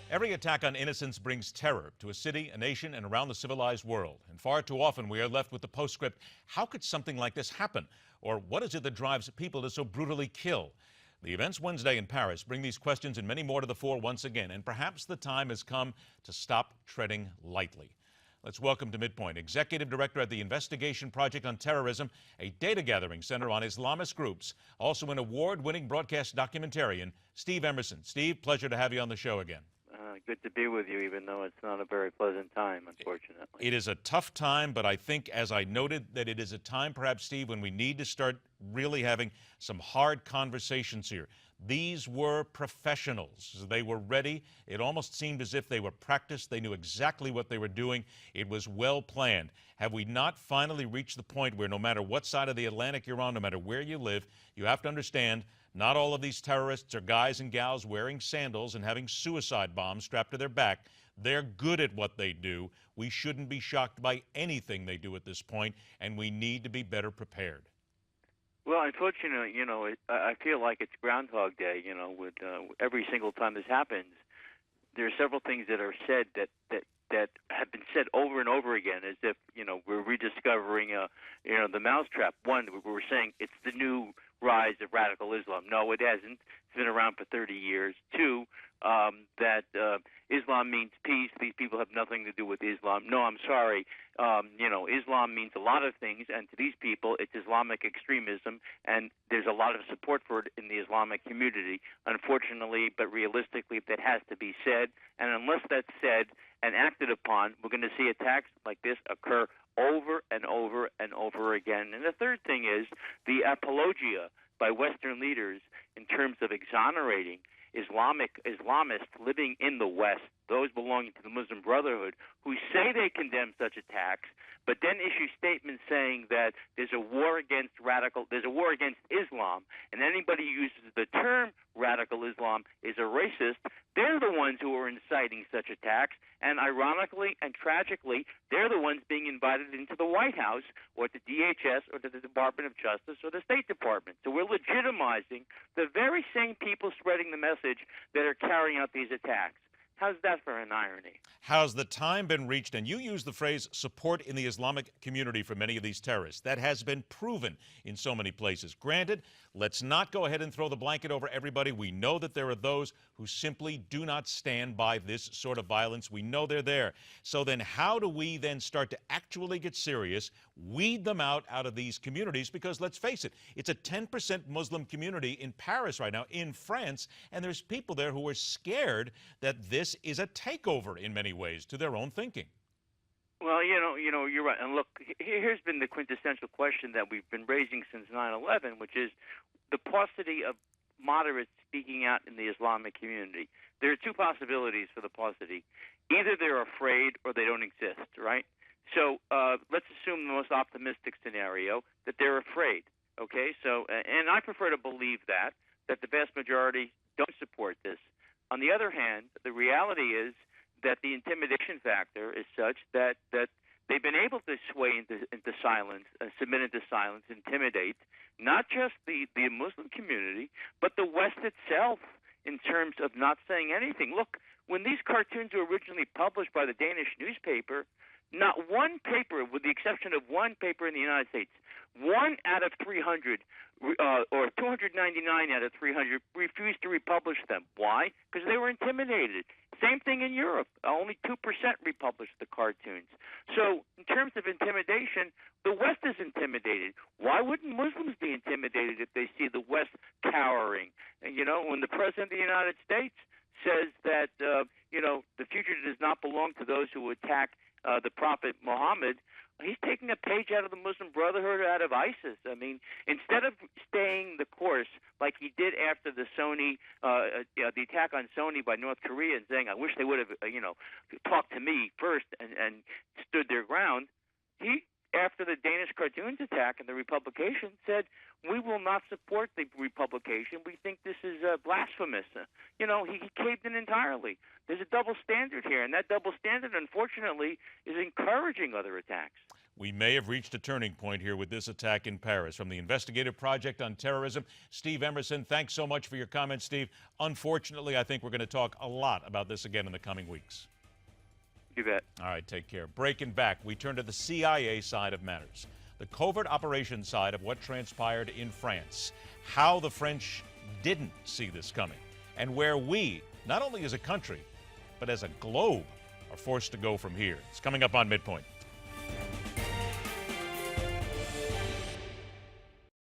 Every attack on innocents brings terror to a city, a nation, and around the civilized world. And far too often we are left with the postscript, how could something like this happen? Or what is it that drives people to so brutally kill? The events Wednesday in Paris bring these questions and many more to the fore once again, and perhaps the time has come to stop treading lightly. Let's welcome to MidPoint Executive Director at the Investigation Project on Terrorism, a data-gathering center on Islamist groups, also an award-winning broadcast documentarian, Steve Emerson. Steve, pleasure to have you on the show again. Good to be with you, even though it's not a very pleasant time, unfortunately. It is a tough time, but I think, as I noted, that it is a time, perhaps, Steve, when we need to start really having some hard conversations here. These were professionals. They were ready. It almost seemed as if they were practiced. They knew exactly what they were doing. It was well planned. Have we not finally reached the point where no matter what side of the Atlantic you're on, no matter where you live, you have to understand not all of these terrorists are guys and gals wearing sandals and having suicide bombs strapped to their back. They're good at what they do. We shouldn't be shocked by anything they do at this point, and we need to be better prepared. Well, unfortunately, I feel like it's Groundhog Day, with every single time this happens. There are several things that are said that have been said over and over again, as if, we're rediscovering, the mousetrap. One, we're saying it's the new rise of radical Islam. No, it hasn't. It's been around for 30 years. Two, that Islam means peace. These people have nothing to do with Islam. No, I'm sorry. Islam means a lot of things, and to these people, it's Islamic extremism, and there's a lot of support for it in the Islamic community. Unfortunately, but realistically, that has to be said, and unless that's said and acted upon, we're going to see attacks like this occur over and over and over again. And the third thing is the apologia by Western leaders in terms of exonerating Islamists living in the West, those belonging to the Muslim Brotherhood, who say they condemn such attacks, but then issue statements saying that there's a war against Islam, and anybody who uses the term radical Islam is a racist. They're the ones who are inciting such attacks, and ironically and tragically, they're the ones being invited into the White House or to DHS or to the Department of Justice or the State Department. So we're legitimizing the very same people spreading the message that are carrying out these attacks. How's that for an irony? Has the time been reached, and you use the phrase support in the Islamic community for many of these terrorists. That has been proven in so many places. Granted, let's not go ahead and throw the blanket over everybody. We know that there are those who simply do not stand by this sort of violence. We know they're there. So then how do we then start to actually get serious, weed them out of these communities? Because let's face it, it's a 10% Muslim community in Paris right now, in France, and there's people there who are scared that this is a takeover in many ways to their own thinking. Well, you're right. And look, here's been the quintessential question that we've been raising since 9/11, which is the paucity of moderates speaking out in the Islamic community. There are two possibilities for the paucity. Either they're afraid or they don't exist, right? So let's assume the most optimistic scenario, that they're afraid, okay? So, and I prefer to believe that the vast majority don't support this. On the other hand, the reality is that the intimidation factor is such that they've been able to sway into silence, submit into silence, intimidate, not just the Muslim community, but the West itself in terms of not saying anything. Look, when these cartoons were originally published by the Danish newspaper, not one paper, with the exception of one paper in the United States, 1 out of 300 or 299 out of 300 refused to republish them. Why? Because they were intimidated. Same thing in Europe. Only 2% republished the cartoons. So in terms of intimidation, the West is intimidated. Why wouldn't Muslims be intimidated if they see the West cowering? And, when the President of the United States says that, the future does not belong to those who attack the Prophet Muhammad, he's taking a page out of the Muslim Brotherhood, out of ISIS. I mean, instead of staying the course like he did after the the attack on Sony by North Korea, and saying, I wish they would have, talked to me first and stood their ground, he, after the Danish cartoons attack and the republication, said, we will not support the republication. We think this is blasphemous. He caved in entirely. There's a double standard here, and that double standard, unfortunately, is encouraging other attacks. We may have reached a turning point here with this attack in Paris. From the Investigative Project on Terrorism, Steve Emerson, thanks so much for your comments, Steve. Unfortunately, I think we're going to talk a lot about this again in the coming weeks. You bet. All right, take care. Breaking back, we turn to the CIA side of matters, the covert operations side of what transpired in France, how the French didn't see this coming, and where we, not only as a country, but as a globe, are forced to go from here. It's coming up on MidPoint.